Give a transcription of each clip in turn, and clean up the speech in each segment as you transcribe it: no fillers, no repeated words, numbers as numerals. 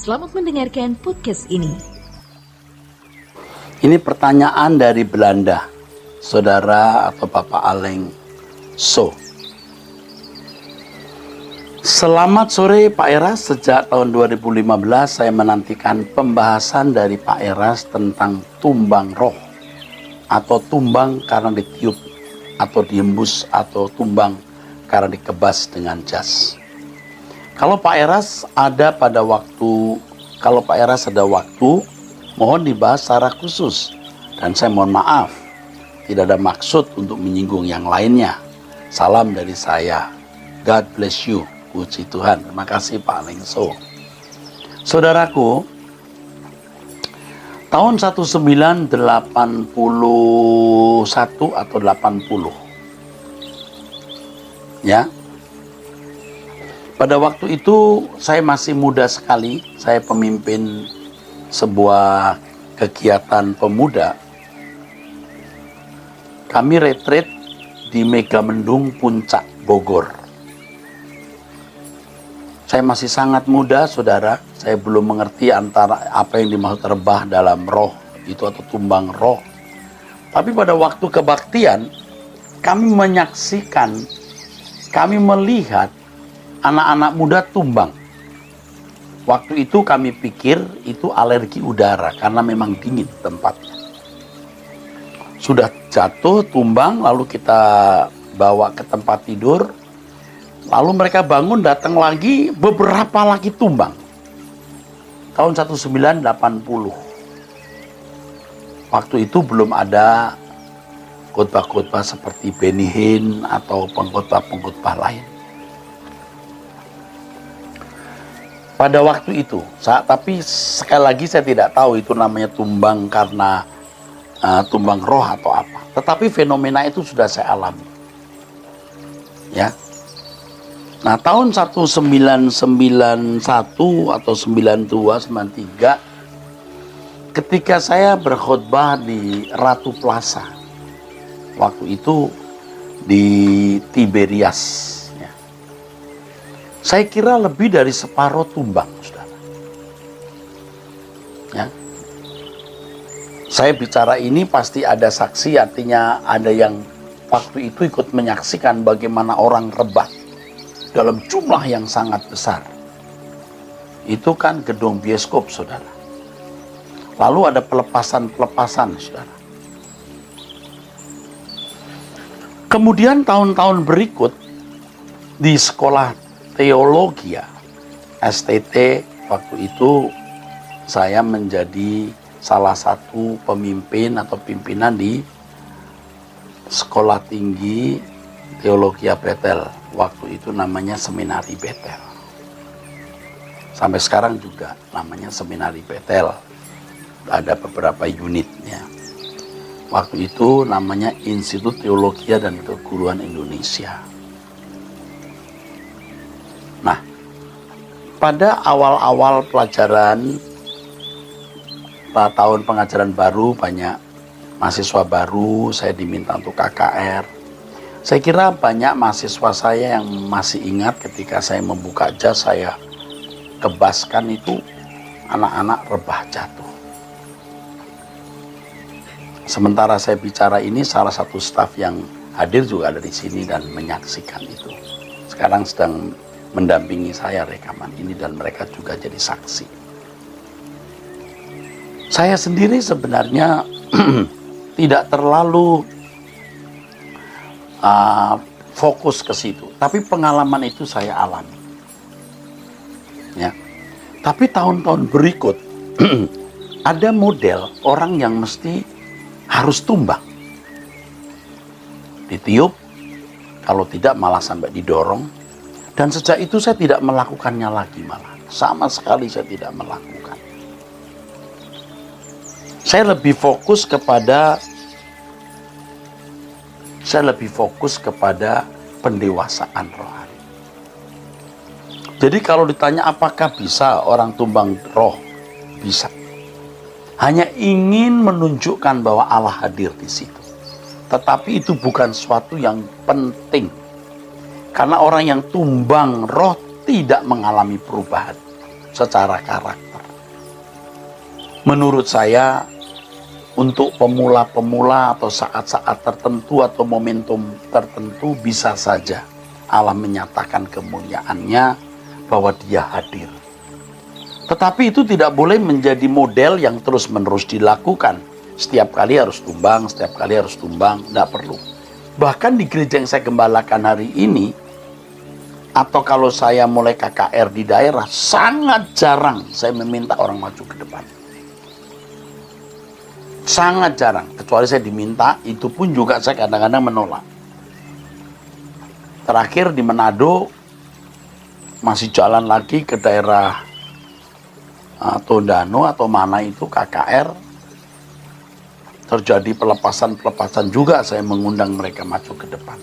Selamat mendengarkan podcast ini. Ini pertanyaan dari Belanda, Saudara atau Bapak Aleng So. Selamat sore Pak Eras, sejak tahun 2015 saya menantikan pembahasan dari Pak Eras tentang tumbang roh atau tumbang karena ditiup atau dihembus atau tumbang karena dikebas dengan jas. Kalau Pak Eras ada waktu, mohon dibahas secara khusus. Dan saya mohon maaf, tidak ada maksud untuk menyinggung yang lainnya. Salam dari saya. God bless you. Puji Tuhan. Terima kasih Pak Lengso. Saudaraku, tahun 1981 atau 80. Ya. Pada waktu itu saya masih muda sekali. Saya pemimpin sebuah kegiatan pemuda. Kami retreat di Megamendung Puncak Bogor. Saya masih sangat muda, saudara. Saya belum mengerti antara apa yang dimaksud rebah dalam roh itu atau tumbang roh. Tapi pada waktu kebaktian, kami menyaksikan, kami melihat anak-anak muda tumbang. Waktu itu kami pikir itu alergi udara karena memang dingin tempatnya. Sudah jatuh tumbang, lalu kita bawa ke tempat tidur. Lalu mereka bangun, datang lagi, beberapa lagi tumbang. Tahun 1980. Waktu itu belum ada khotbah-khotbah seperti Benny Hinn atau pengkhotbah-pengkhotbah lain. Pada waktu itu, tapi sekali lagi saya tidak tahu itu namanya tumbang karena tumbang roh atau apa. Tetapi fenomena itu sudah saya alami. Ya. Nah, tahun 1991 atau 92, 93, ketika saya berkhotbah di Ratu Plaza, waktu itu di Tiberias, ya. Saya kira lebih dari separuh tumbang, saudara. Ya. Saya bicara ini pasti ada saksi, artinya ada yang waktu itu ikut menyaksikan bagaimana orang rebah dalam jumlah yang sangat besar. Itu kan gedung bioskop, saudara. Lalu ada pelepasan-pelepasan, saudara. Kemudian tahun-tahun berikut di sekolah teologi, STT, waktu itu saya menjadi salah satu pemimpin atau pimpinan di sekolah tinggi teologi Betel. Waktu itu namanya Seminari Betel. Sampai sekarang juga namanya Seminari Betel. Ada beberapa unitnya. Waktu itu namanya Institut Teologi dan Keguruan Indonesia. Nah, pada awal-awal pelajaran, pada tahun pengajaran baru, banyak mahasiswa baru, saya diminta untuk KKR. Saya kira banyak mahasiswa saya yang masih ingat ketika saya membuka jas, saya kebaskan itu anak-anak rebah jatuh. Sementara saya bicara ini, salah satu staf yang hadir juga ada di sini dan menyaksikan itu. Sekarang sedang mendampingi saya rekaman ini dan mereka juga jadi saksi. Saya sendiri sebenarnya tidak terlalu fokus ke situ, tapi pengalaman itu saya alami. Ya. Tapi tahun-tahun berikut ada model orang yang mesti harus tumbang, ditiup, kalau tidak malah sampai didorong. Dan sejak itu saya tidak melakukannya lagi, malah sama sekali saya tidak melakukan. Saya lebih fokus kepada pendewasaan rohani. Jadi kalau ditanya apakah bisa orang tumbang roh, bisa. Hanya ingin menunjukkan bahwa Allah hadir di situ. Tetapi itu bukan sesuatu yang penting. Karena orang yang tumbang roh tidak mengalami perubahan secara karakter. Menurut saya, untuk pemula-pemula atau saat-saat tertentu atau momentum tertentu bisa saja Allah menyatakan kemuliaannya bahwa dia hadir. Tetapi itu tidak boleh menjadi model yang terus-menerus dilakukan. Setiap kali harus tumbang, setiap kali harus tumbang, tidak perlu. Bahkan di gereja yang saya gembalakan hari ini, atau kalau saya mulai KKR di daerah, sangat jarang saya meminta orang maju ke depan. Sangat jarang, kecuali saya diminta, itu pun juga saya kadang-kadang menolak. Terakhir di Manado, masih jalan lagi ke daerah Tondano atau mana itu KKR, terjadi pelepasan-pelepasan juga, saya mengundang mereka maju ke depan.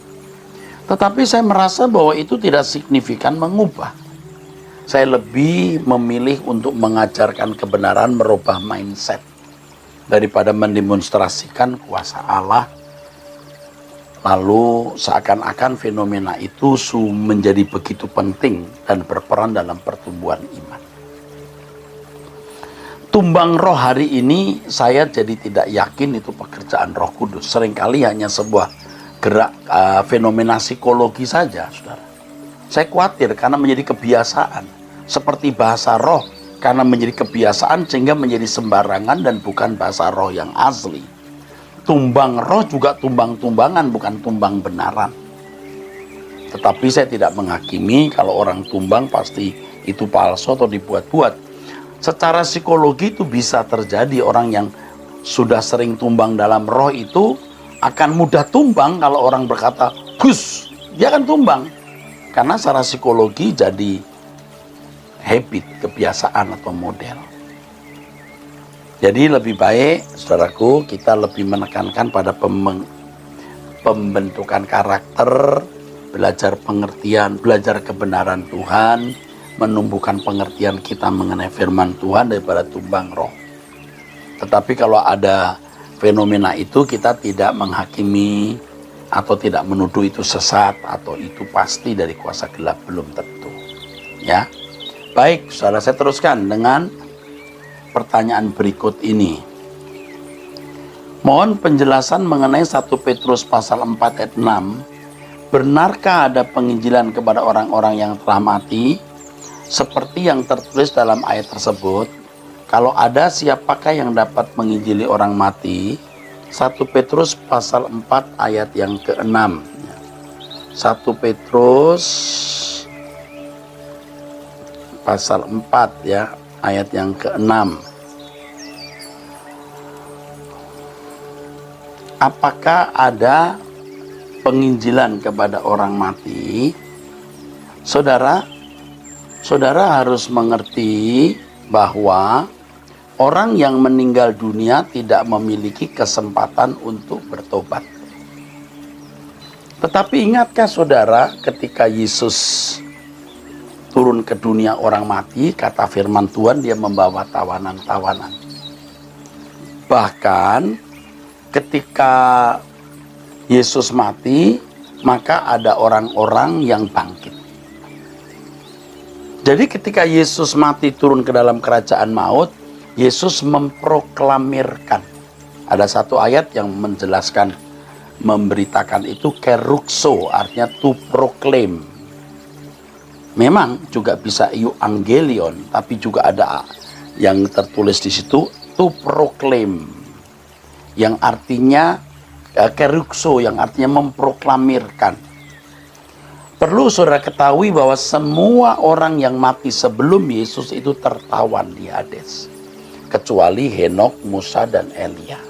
Tetapi saya merasa bahwa itu tidak signifikan mengubah. Saya lebih memilih untuk mengajarkan kebenaran, merubah mindset, daripada mendemonstrasikan kuasa Allah, lalu seakan-akan fenomena itu menjadi begitu penting dan berperan dalam pertumbuhan iman. Tumbang roh hari ini saya jadi tidak yakin itu pekerjaan Roh Kudus. Seringkali hanya sebuah gerak fenomena psikologi saja, saudara. Saya khawatir karena menjadi kebiasaan, seperti bahasa roh, karena menjadi kebiasaan sehingga menjadi sembarangan dan bukan bahasa roh yang asli. Tumbang roh juga tumbang-tumbangan, bukan tumbang benaran. Tetapi saya tidak menghakimi kalau orang tumbang pasti itu palsu atau dibuat-buat. Secara psikologi itu bisa terjadi. Orang yang sudah sering tumbang dalam roh itu akan mudah tumbang. Kalau orang berkata, Gus, dia akan tumbang. Karena secara psikologi jadi habit, kebiasaan atau model. Jadi lebih baik, saudaraku, kita lebih menekankan pada pembentukan karakter, belajar pengertian, belajar kebenaran Tuhan, menumbuhkan pengertian kita mengenai firman Tuhan daripada tumbang roh. Tetapi kalau ada fenomena itu, kita tidak menghakimi atau tidak menuduh itu sesat atau itu pasti dari kuasa gelap, belum tentu. Ya. Baik, saudara, saya teruskan dengan pertanyaan berikut ini. Mohon penjelasan mengenai 1 Petrus pasal 4 ayat 6. Benarkah ada penginjilan kepada orang-orang yang telah mati? Seperti yang tertulis dalam ayat tersebut. Kalau ada, siapakah yang dapat menginjili orang mati? 1 Petrus pasal 4 ayat yang ke-6. 1 Petrus pasal 4 ya, ayat yang ke-6. Apakah ada penginjilan kepada orang mati? Saudara harus mengerti bahwa orang yang meninggal dunia tidak memiliki kesempatan untuk bertobat. Tetapi ingatkah saudara, ketika Yesus turun ke dunia orang mati, kata firman Tuhan, dia membawa tawanan-tawanan. Bahkan ketika Yesus mati, maka ada orang-orang yang bangkit. Jadi ketika Yesus mati turun ke dalam kerajaan maut, Yesus memproklamirkan. Ada satu ayat yang menjelaskan, memberitakan itu keruxo, artinya to proclaim. Memang juga bisa euangelion, tapi juga ada yang tertulis di situ to proclaim, yang artinya keruxo, yang artinya memproklamirkan. Perlu saudara ketahui bahwa semua orang yang mati sebelum Yesus itu tertawan di Hades, kecuali Henokh, Musa, dan Elia.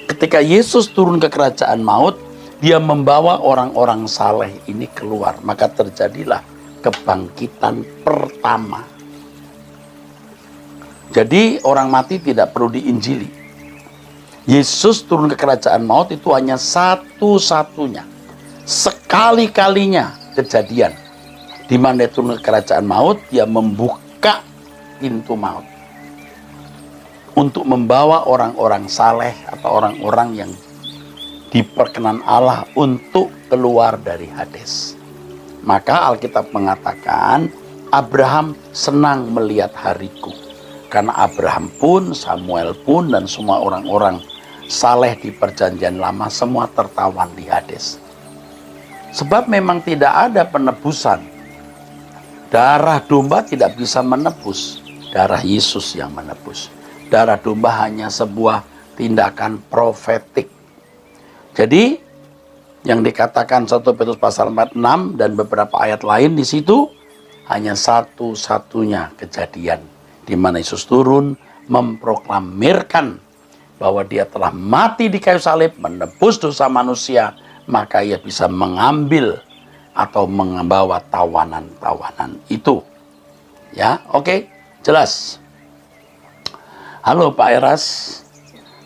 Ketika Yesus turun ke kerajaan maut, dia membawa orang-orang saleh ini keluar, maka terjadilah kebangkitan pertama. Jadi orang mati tidak perlu diinjili. Yesus turun ke kerajaan maut itu hanya satu-satunya, sekali-kalinya kejadian di mana dia turun ke kerajaan maut, dia membuka pintu maut untuk membawa orang-orang saleh atau orang-orang yang diperkenan Allah untuk keluar dari Hades. Maka Alkitab mengatakan, Abraham senang melihat hariku. Karena Abraham pun, Samuel pun, dan semua orang-orang saleh di perjanjian lama semua tertawan di Hades. Sebab memang tidak ada penebusan. Darah domba tidak bisa menebus. Darah Yesus yang menebus. Darah domba hanya sebuah tindakan profetik. Jadi yang dikatakan 1 Petrus pasal 4:6 dan beberapa ayat lain di situ hanya satu-satunya kejadian di mana Yesus turun memproklamirkan bahwa dia telah mati di kayu salib menebus dosa manusia, maka ia bisa mengambil atau membawa tawanan-tawanan itu. Ya, oke, jelas. Halo Pak Eras,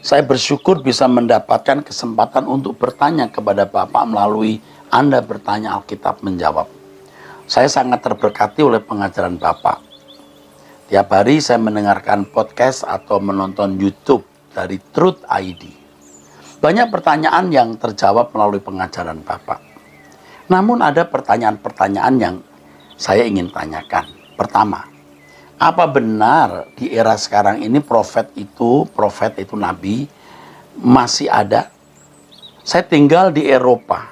saya bersyukur bisa mendapatkan kesempatan untuk bertanya kepada Bapak melalui Anda bertanya Alkitab menjawab. Saya sangat terberkati oleh pengajaran Bapak. Tiap hari saya mendengarkan podcast atau menonton YouTube dari Truth ID. Banyak pertanyaan yang terjawab melalui pengajaran Bapak. Namun ada pertanyaan-pertanyaan yang saya ingin tanyakan. Pertama, apa benar di era sekarang ini profet itu nabi masih ada? Saya tinggal di Eropa.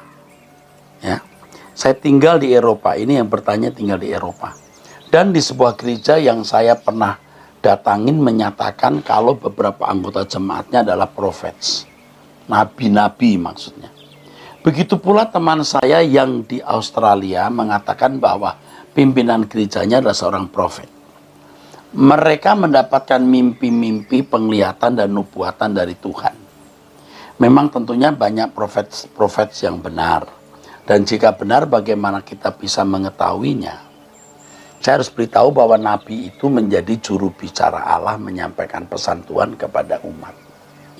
Ya. Saya tinggal di Eropa. Ini yang bertanya tinggal di Eropa. Dan di sebuah gereja yang saya pernah datangin menyatakan kalau beberapa anggota jemaatnya adalah profet. Nabi-nabi maksudnya. Begitu pula teman saya yang di Australia mengatakan bahwa pimpinan gerejanya adalah seorang profet. Mereka mendapatkan mimpi-mimpi, penglihatan dan nubuatan dari Tuhan. Memang tentunya banyak profet yang benar. Dan jika benar bagaimana kita bisa mengetahuinya? Saya harus beritahu bahwa Nabi itu menjadi juru bicara Allah menyampaikan pesan Tuhan kepada umat.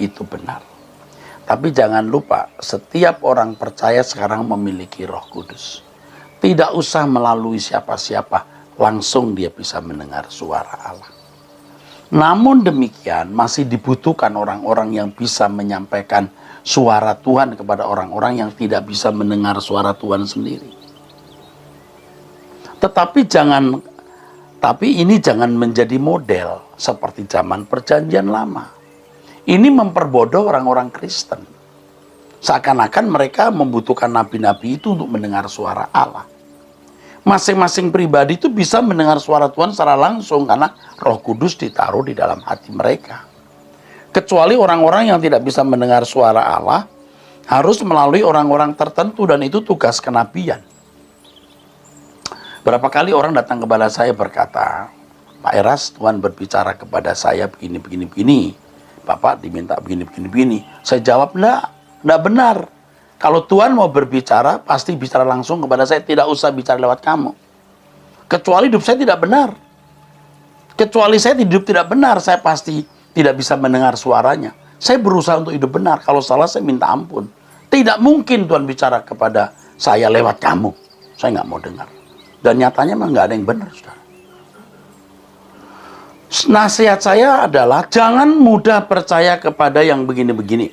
Itu benar. Tapi jangan lupa, setiap orang percaya sekarang memiliki Roh Kudus. Tidak usah melalui siapa-siapa, langsung dia bisa mendengar suara Allah. Namun demikian, masih dibutuhkan orang-orang yang bisa menyampaikan suara Tuhan kepada orang-orang yang tidak bisa mendengar suara Tuhan sendiri. Tapi ini jangan menjadi model seperti zaman perjanjian lama. Ini memperbodoh orang-orang Kristen. Seakan-akan mereka membutuhkan nabi-nabi itu untuk mendengar suara Allah. Masing-masing pribadi itu bisa mendengar suara Tuhan secara langsung karena Roh Kudus ditaruh di dalam hati mereka. Kecuali orang-orang yang tidak bisa mendengar suara Allah harus melalui orang-orang tertentu dan itu tugas kenabian. Berapa kali orang datang kepada saya berkata, Pak Eras, Tuhan berbicara kepada saya begini. Bapak diminta begini. Saya jawab, enggak benar. Kalau Tuhan mau berbicara, pasti bicara langsung kepada saya. Tidak usah bicara lewat kamu. Kecuali hidup saya tidak benar. Kecuali saya hidup tidak benar, saya pasti tidak bisa mendengar suaranya. Saya berusaha untuk hidup benar. Kalau salah, saya minta ampun. Tidak mungkin Tuhan bicara kepada saya lewat kamu. Saya nggak mau dengar. Dan nyatanya memang nggak ada yang benar, saudara. Nasihat saya adalah jangan mudah percaya kepada yang begini-begini.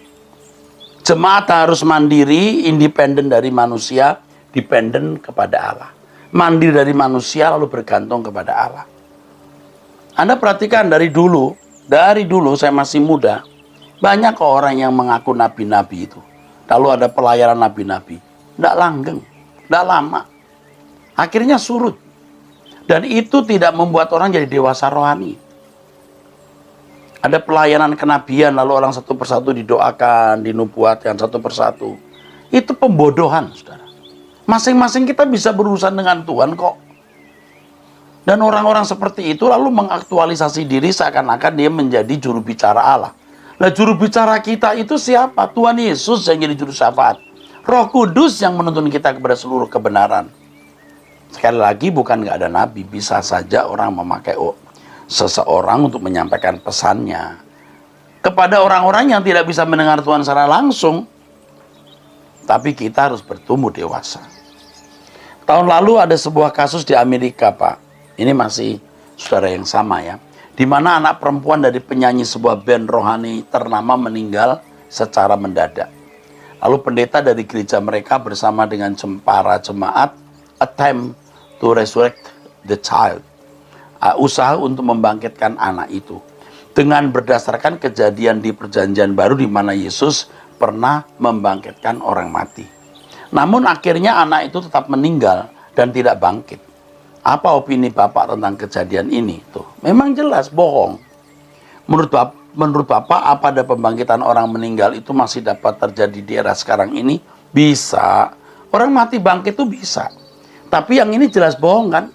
Jemaat harus mandiri, independen dari manusia, dependen kepada Allah. Mandiri dari manusia lalu bergantung kepada Allah. Anda perhatikan dari dulu saya masih muda, banyak orang yang mengaku nabi-nabi itu. Lalu ada pelayanan nabi-nabi. Tidak langgeng, tidak lama. Akhirnya surut. Dan itu tidak membuat orang jadi dewasa rohani. Ada pelayanan kenabian, lalu orang satu persatu didoakan, dinubuatkan satu persatu. Itu pembodohan, saudara. Masing-masing kita bisa berurusan dengan Tuhan kok. Dan orang-orang seperti itu lalu mengaktualisasi diri seakan-akan dia menjadi juru bicara Allah. Nah, juru bicara kita itu siapa? Tuhan Yesus yang jadi juru syafaat. Roh Kudus yang menuntun kita kepada seluruh kebenaran. Sekali lagi bukan nggak ada nabi, bisa saja orang memakai seseorang untuk menyampaikan pesannya kepada orang-orang yang tidak bisa mendengar Tuhan secara langsung. Tapi kita harus bertumbuh dewasa. Tahun lalu ada sebuah kasus di Amerika, Pak. Ini masih saudara yang sama ya. Di mana anak perempuan dari penyanyi sebuah band rohani ternama meninggal secara mendadak. Lalu pendeta dari gereja mereka bersama dengan para jemaat attempt to resurrect the child. usaha untuk membangkitkan anak itu. Dengan berdasarkan kejadian di Perjanjian Baru di mana Yesus pernah membangkitkan orang mati. Namun akhirnya anak itu tetap meninggal dan tidak bangkit. Apa opini Bapak tentang kejadian ini? Tuh, memang jelas bohong. Menurut Bapak, apa ada pembangkitan orang meninggal itu masih dapat terjadi di era sekarang ini? Bisa. Orang mati bangkit itu bisa. Tapi yang ini jelas bohong kan?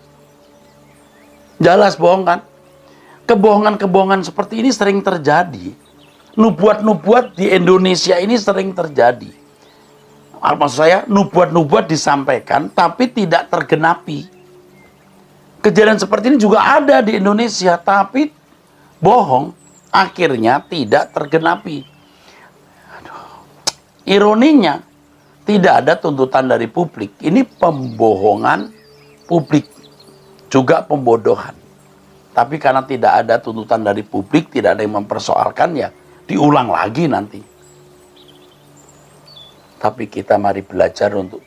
Jelas bohong kan? Kebohongan-kebohongan seperti ini sering terjadi. Nubuat-nubuat di Indonesia ini sering terjadi. Maksud saya, nubuat-nubuat disampaikan tapi tidak tergenapi. Kejadian seperti ini juga ada di Indonesia, tapi bohong, akhirnya tidak tergenapi. Ironinya, tidak ada tuntutan dari publik. Ini pembohongan publik, juga pembodohan. Tapi karena tidak ada tuntutan dari publik, tidak ada yang mempersoalkan, ya diulang lagi nanti. Tapi kita mari belajar untuk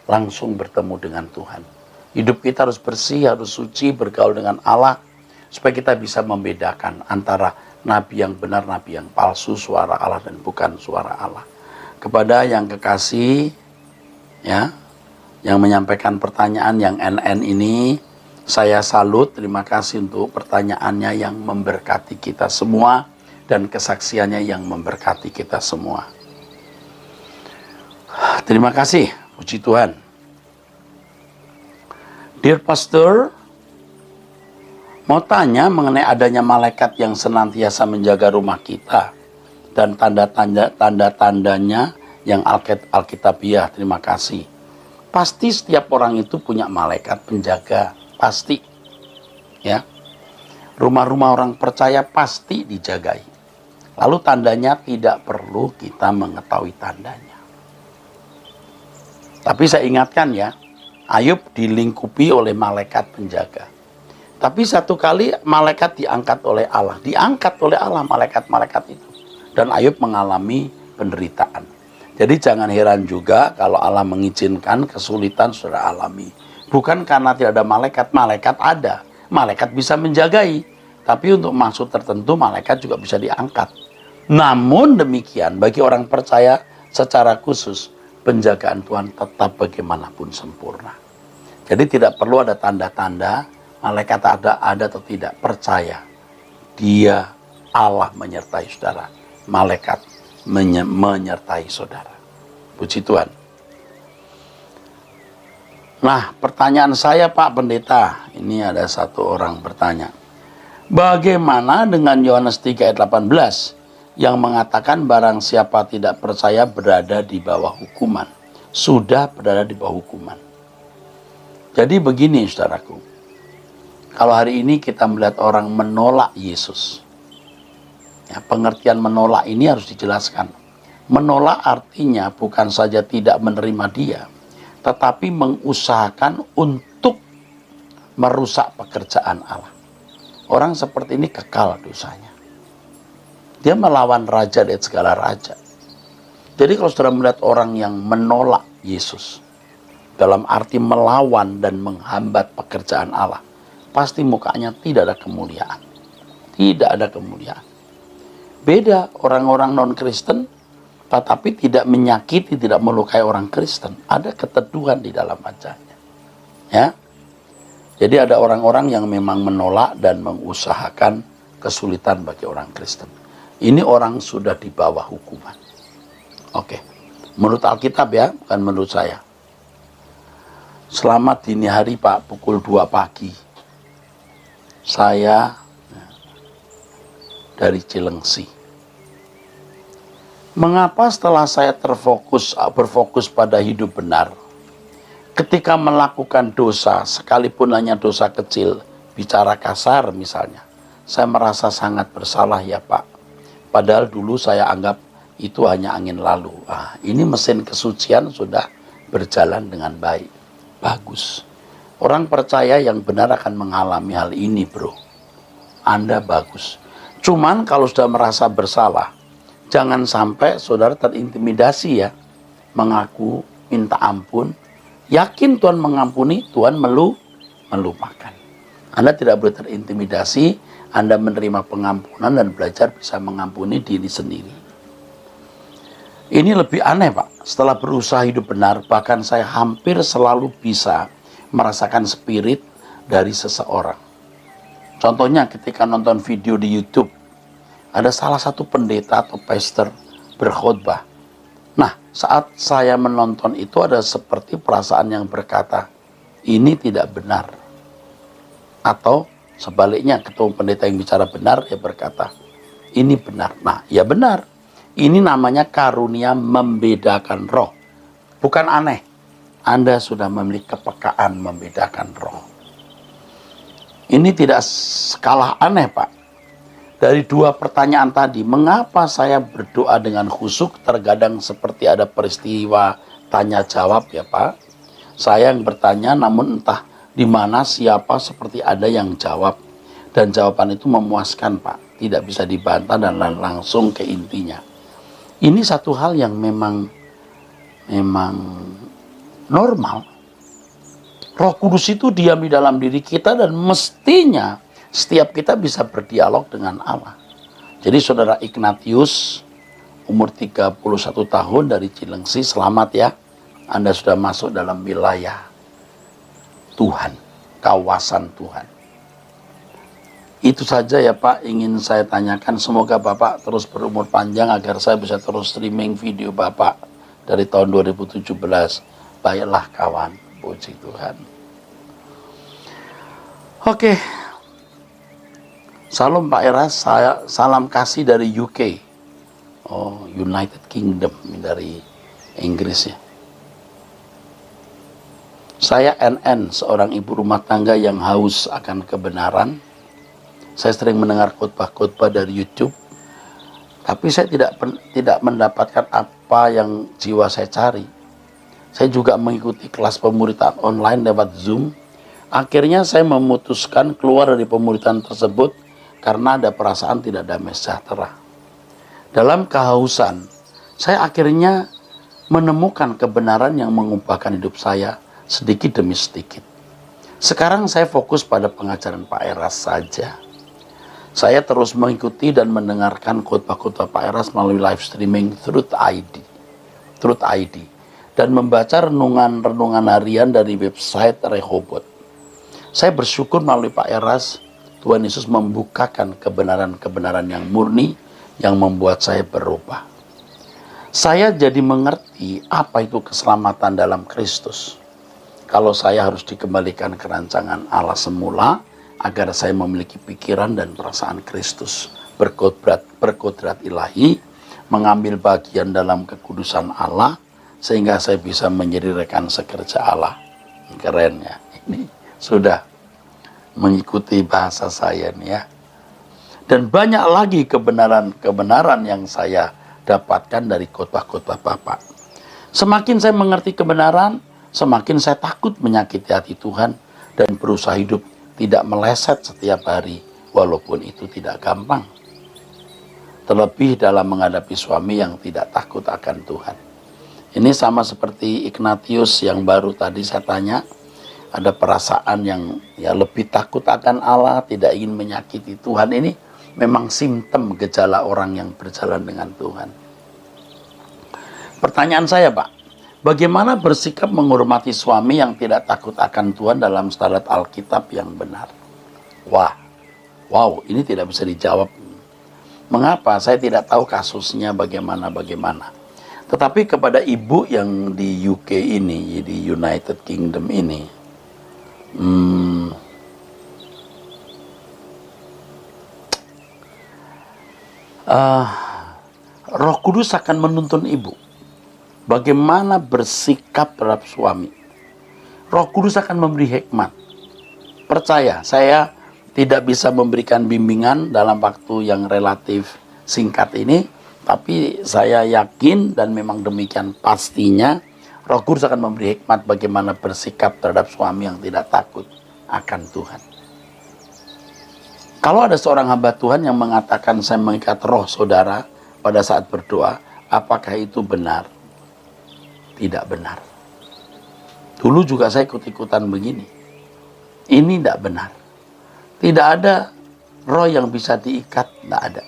langsung bertemu dengan Tuhan. Hidup kita harus bersih, harus suci, bergaul dengan Allah, supaya kita bisa membedakan antara nabi yang benar, nabi yang palsu, suara Allah dan bukan suara Allah. Kepada yang kekasih, ya, yang menyampaikan pertanyaan yang NN ini, saya salut, terima kasih untuk pertanyaannya yang memberkati kita semua dan kesaksiannya yang memberkati kita semua. Terima kasih, puji Tuhan. Dear Pastor, mau tanya mengenai adanya malaikat yang senantiasa menjaga rumah kita dan tanda-tandanya yang Alkitabiah. Terima kasih. Pasti setiap orang itu punya malaikat penjaga, pasti. Ya. Rumah-rumah orang percaya pasti dijagai. Lalu tandanya tidak perlu kita mengetahui tandanya. Tapi saya ingatkan ya, Ayub dilingkupi oleh malaikat penjaga. Tapi satu kali malaikat diangkat oleh Allah. Diangkat oleh Allah malaikat-malaikat itu. Dan Ayub mengalami penderitaan. Jadi jangan heran juga kalau Allah mengizinkan kesulitan saudara alami. Bukan karena tidak ada malaikat. Malaikat ada. Malaikat bisa menjagai. Tapi untuk maksud tertentu malaikat juga bisa diangkat. Namun demikian bagi orang percaya secara khusus, penjagaan Tuhan tetap bagaimanapun sempurna. Jadi tidak perlu ada tanda-tanda malaikat ada atau tidak. Percaya, Dia Allah menyertai saudara. Malaikat menyertai saudara. Puji Tuhan. Nah, pertanyaan saya Pak Pendeta, ini ada satu orang bertanya. Bagaimana dengan Yohanes 3 ayat 18 yang mengatakan barang siapa tidak percaya berada di bawah hukuman. Sudah berada di bawah hukuman. Jadi begini saudaraku, kalau hari ini kita melihat orang menolak Yesus, ya, pengertian menolak ini harus dijelaskan. Menolak artinya bukan saja tidak menerima Dia, tetapi mengusahakan untuk merusak pekerjaan Allah. Orang seperti ini kekal dosanya. Dia melawan raja dan segala raja. Jadi kalau saudara melihat orang yang menolak Yesus, dalam arti melawan dan menghambat pekerjaan Allah, pasti mukanya tidak ada kemuliaan. Tidak ada kemuliaan. Beda orang-orang non-Kristen, tetapi tidak menyakiti, tidak melukai orang Kristen. Ada keteduhan di dalam wajahnya. Ya. Jadi ada orang-orang yang memang menolak dan mengusahakan kesulitan bagi orang Kristen. Ini orang sudah di bawah hukuman. Oke. Menurut Alkitab ya, bukan menurut saya. Selamat dini hari Pak, pukul 2 pagi. Saya dari Cilengsi. Mengapa setelah saya berfokus pada hidup benar, ketika melakukan dosa, sekalipun hanya dosa kecil, bicara kasar misalnya, saya merasa sangat bersalah ya Pak. Padahal dulu saya anggap itu hanya angin lalu. Ini mesin kesucian sudah berjalan dengan baik. Bagus. Orang percaya yang benar akan mengalami hal ini bro. Anda bagus. Cuman kalau sudah merasa bersalah, jangan sampai saudara terintimidasi ya. Mengaku, minta ampun. Yakin Tuhan mengampuni, Tuhan melupakan. Anda tidak boleh terintimidasi, Anda menerima pengampunan dan belajar bisa mengampuni diri sendiri. Ini lebih aneh, Pak. Setelah berusaha hidup benar, bahkan saya hampir selalu bisa merasakan spirit dari seseorang. Contohnya ketika nonton video di YouTube, ada salah satu pendeta atau pastor berkhotbah. Nah, saat saya menonton itu ada seperti perasaan yang berkata, ini tidak benar. Atau sebaliknya, ketua pendeta yang bicara benar, dia berkata, ini benar. Nah, ya benar. Ini namanya karunia membedakan roh. Bukan aneh. Anda sudah memiliki kepekaan membedakan roh. Ini tidak kalah aneh, Pak. Dari dua pertanyaan tadi, mengapa saya berdoa dengan khusyuk terkadang seperti ada peristiwa tanya jawab ya Pak? Saya yang bertanya namun entah di mana siapa seperti ada yang jawab. Dan jawaban itu memuaskan Pak, tidak bisa dibantah dan langsung ke intinya. Ini satu hal yang memang normal. Roh Kudus itu diam di dalam diri kita dan mestinya setiap kita bisa berdialog dengan Allah. Jadi saudara Ignatius, umur 31 tahun dari Cilengsi, selamat ya. Anda sudah masuk dalam wilayah Tuhan, kawasan Tuhan. Itu saja ya Pak, ingin saya tanyakan. Semoga Bapak terus berumur panjang agar saya bisa terus streaming video Bapak dari tahun 2017. Baiklah kawan, puji Tuhan. Oke. Salam Pak Eras, salam kasih dari UK. Oh, United Kingdom, dari Inggris ya. Saya NN, seorang ibu rumah tangga yang haus akan kebenaran. Saya sering mendengar khotbah-khotbah dari YouTube, tapi saya tidak mendapatkan apa yang jiwa saya cari. Saya juga mengikuti kelas pemuritan online lewat Zoom. Akhirnya saya memutuskan keluar dari pemuritan tersebut karena ada perasaan tidak damai sejahtera. Dalam kehausan, saya akhirnya menemukan kebenaran yang mengubahkan hidup saya sedikit demi sedikit. Sekarang saya fokus pada pengajaran Pak Eras saja. Saya terus mengikuti dan mendengarkan khotbah-khotbah Pak Eras melalui live streaming Truth ID, dan membaca renungan-renungan harian dari website Rehoboth. Saya bersyukur melalui Pak Eras, Tuhan Yesus membukakan kebenaran-kebenaran yang murni yang membuat saya berubah. Saya jadi mengerti apa itu keselamatan dalam Kristus. Kalau saya harus dikembalikan ke rancangan Allah semula, agar saya memiliki pikiran dan perasaan Kristus, berkodrat ilahi, mengambil bagian dalam kekudusan Allah, sehingga saya bisa menjadi rekan sekerja Allah. Keren ya, ini sudah mengikuti bahasa saya nih ya. Dan banyak lagi kebenaran-kebenaran yang saya dapatkan dari khotbah-khotbah Bapak. Semakin saya mengerti kebenaran, semakin saya takut menyakiti hati Tuhan dan berusaha hidup tidak meleset setiap hari, walaupun itu tidak gampang. Terlebih dalam menghadapi suami yang tidak takut akan Tuhan. Ini sama seperti Ignatius yang baru tadi saya tanya. Ada perasaan yang ya lebih takut akan Allah, tidak ingin menyakiti Tuhan. Ini memang simptom gejala orang yang berjalan dengan Tuhan. Pertanyaan saya Pak, bagaimana bersikap menghormati suami yang tidak takut akan Tuhan dalam standar Alkitab yang benar? Wow, ini tidak bisa dijawab. Mengapa? Saya tidak tahu kasusnya bagaimana. Tetapi kepada ibu yang di UK ini, di United Kingdom ini, Roh Kudus akan menuntun ibu bagaimana bersikap terhadap suami. Roh Kudus akan memberi hikmat. Percaya, saya tidak bisa memberikan bimbingan dalam waktu yang relatif singkat ini, tapi saya yakin dan memang demikian pastinya Roh Kudus akan memberi hikmat bagaimana bersikap terhadap suami yang tidak takut akan Tuhan. Kalau ada seorang hamba Tuhan yang mengatakan saya mengikat roh saudara pada saat berdoa, apakah itu benar? Tidak benar. Dulu juga saya ikut-ikutan begini. Ini tidak benar. Tidak ada roh yang bisa diikat, tidak ada.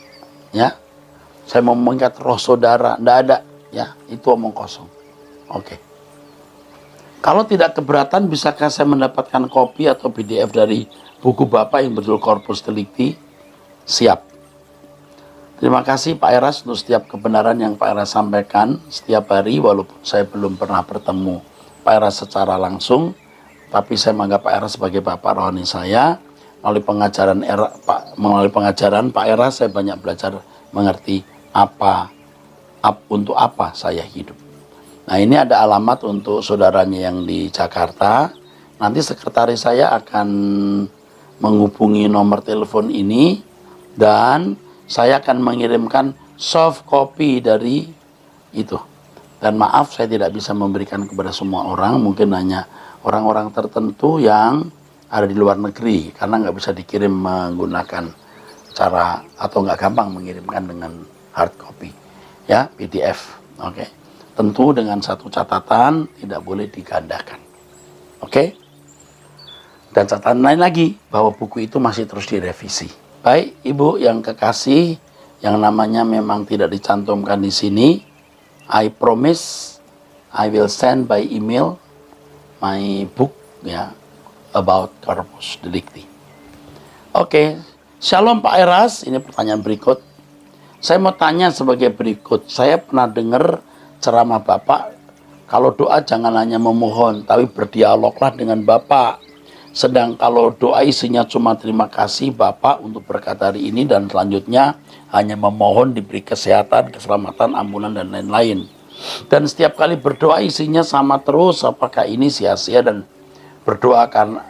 Ya, saya mau mengikat roh saudara, tidak ada. Ya, itu omong kosong. Oke. Kalau tidak keberatan, bisakah saya mendapatkan kopi atau PDF dari buku Bapak yang berjudul Corpus Delicti? Siap. Terima kasih Pak Eras untuk setiap kebenaran yang Pak Eras sampaikan setiap hari, walaupun saya belum pernah bertemu Pak Eras secara langsung, tapi saya menganggap Pak Eras sebagai Bapak rohani saya. Melalui pengajaran Pak Eras, saya banyak belajar mengerti untuk apa saya hidup. Nah, ini ada alamat untuk saudaranya yang di Jakarta. Nanti sekretaris saya akan menghubungi nomor telepon ini dan saya akan mengirimkan soft copy dari itu. Dan maaf, saya tidak bisa memberikan kepada semua orang, mungkin hanya orang-orang tertentu yang ada di luar negeri, karena nggak bisa dikirim menggunakan cara atau nggak gampang mengirimkan dengan hard copy, ya, PDF. Oke. Tentu dengan satu catatan, tidak boleh digandakan. Oke? Dan catatan lain lagi, bahwa buku itu masih terus direvisi. Baik, Ibu yang kekasih, yang namanya memang tidak dicantumkan di sini, I promise I will send by email my book, ya, about Corpus Delicti. Oke, Shalom Pak Eras, ini pertanyaan berikut. Saya mau tanya sebagai berikut, saya pernah dengar ceramah Bapak, kalau doa jangan hanya memohon, tapi berdialoglah dengan Bapak. Sedang kalau doa isinya cuma terima kasih Bapak untuk berkat hari ini dan selanjutnya hanya memohon diberi kesehatan, keselamatan, ampunan, dan lain-lain. Dan setiap kali berdoa isinya sama terus, apakah ini sia-sia dan berdoa karena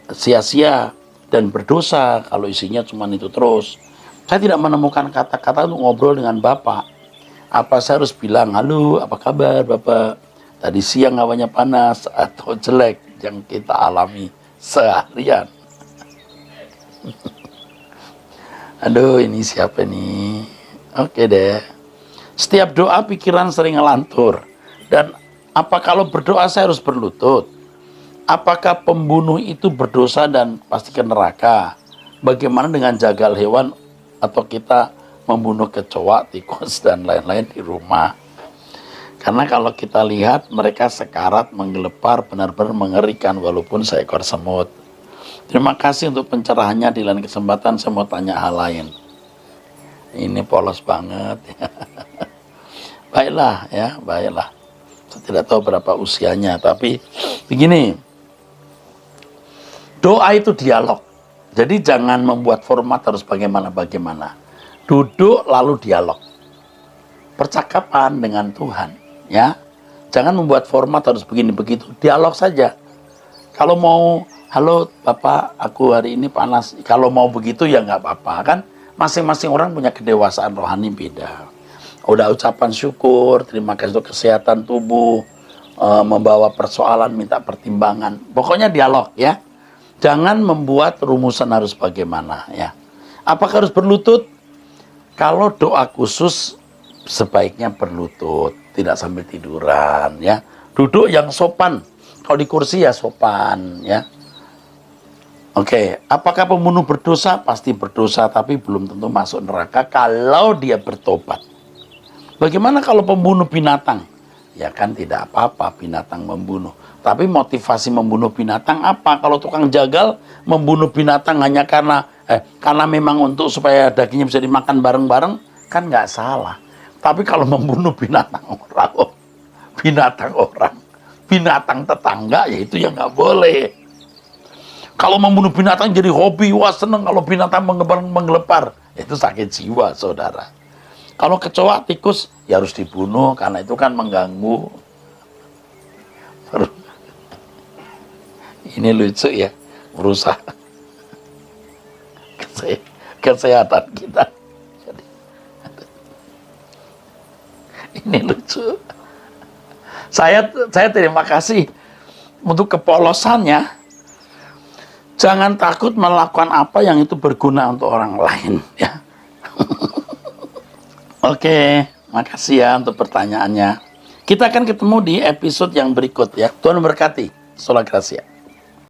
sia-sia dan berdosa kalau isinya cuma itu terus. Saya tidak menemukan kata-kata untuk ngobrol dengan Bapak. Apa saya harus bilang, halo, apa kabar Bapak? Tadi siang hawanya panas atau jelek yang kita alami seharian. Aduh, ini siapa nih? Oke deh. Setiap doa pikiran sering ngelantur. Dan apa kalau berdoa saya harus berlutut? Apakah pembunuh itu berdosa dan pasti ke neraka? Bagaimana dengan jagal hewan atau kita membunuh kecoa, tikus, dan lain-lain di rumah? Karena kalau kita lihat mereka sekarat, menggelepar, benar-benar mengerikan walaupun seekor semut. Terima kasih untuk pencerahannya. Di lain kesempatan saya mau tanya hal lain. Ini polos banget. Baiklah ya, baiklah. Saya tidak tahu berapa usianya, tapi begini. Doa itu dialog. Jadi jangan membuat format harus bagaimana-bagaimana. Duduk lalu dialog. Percakapan dengan Tuhan, ya. Jangan membuat format harus begini begitu. Dialog saja. Kalau mau, halo Bapak, aku hari ini panas. Kalau mau begitu ya nggak apa-apa kan. Masing-masing orang punya kedewasaan rohani beda. Udah ucapan syukur, terima kasih untuk kesehatan tubuh, membawa persoalan, minta pertimbangan. Pokoknya dialog ya. Jangan membuat rumusan harus bagaimana ya. Apakah harus berlutut? Kalau doa khusus sebaiknya berlutut, tidak sambil tiduran ya. Duduk yang sopan. Kalau di kursi ya sopan ya. Oke, apakah pembunuh berdosa? Pasti berdosa, tapi belum tentu masuk neraka kalau dia bertobat. Bagaimana kalau pembunuh binatang? Ya kan tidak apa-apa binatang membunuh. Tapi motivasi membunuh binatang apa? Kalau tukang jagal membunuh binatang hanya karena memang untuk supaya dagingnya bisa dimakan bareng-bareng, kan nggak salah. Tapi kalau membunuh binatang orang, binatang tetangga, ya itu yang nggak boleh. Kalau membunuh binatang jadi hobi, wah seneng kalau binatang menggelepar, itu sakit jiwa, saudara. Kalau kecoa, tikus, ya harus dibunuh karena itu kan mengganggu. Ini lucu ya, merusak kesehatan kita. Ini lucu. Saya terima kasih untuk kepolosannya. Jangan takut melakukan apa yang itu berguna untuk orang lain ya. Oke, makasih ya untuk pertanyaannya. Kita akan ketemu di episode yang berikut ya. Tuhan memberkati. Sola Gracia.